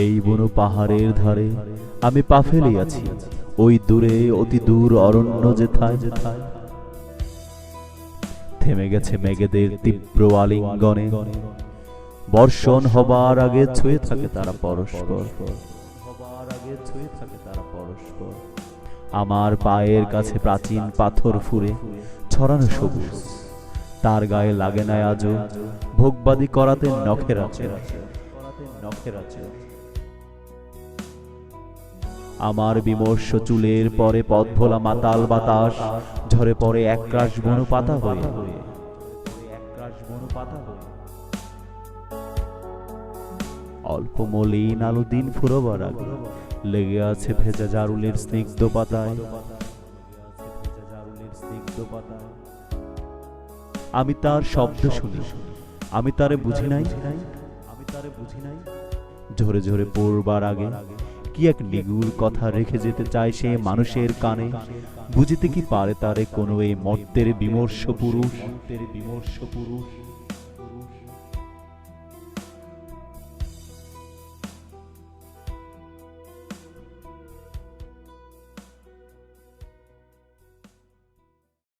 এই বুনো পাহাড়ের ধারে আমি পা ফেলিয়াছি, ওই দূরে অতি দূর অরণ্য যেথায় যেথায় থেমে গেছে মেঘেদের তীব্র আলিঙ্গনে। বর্ষণ হবার আগে ছুঁয়ে থাকে তারা পরস্পর। আমার পায়ের কাছে প্রাচীন পাথর ফুঁড়ে ছড়ানো সবুজ, তার গায়ে লাগে না আজও ভোগবাদী করাতে নখের আঁচড়। আমার বিমর্ষ চুলের পরে পথভোলা মাতাল বাতাস ঝরে পড়ে একরাশ বনু পাতা হয়ে। অল্প মলিন আলো দিন ফুরবার আগে লেগে আছে ভেজা জারুলের স্নিগ্ধ পাতায়। আমি তার শব্দ শুনি, আমি তারে বুঝি নাই। ঝরে ঝরে পড়বার আগে কি এক নিগুড় কথা রেখে যেতে চায় সে মানুষের কানে। বুঝিতে কি পারে তারে কোনো এই মর্তের বিমর্ষ পুরুষ।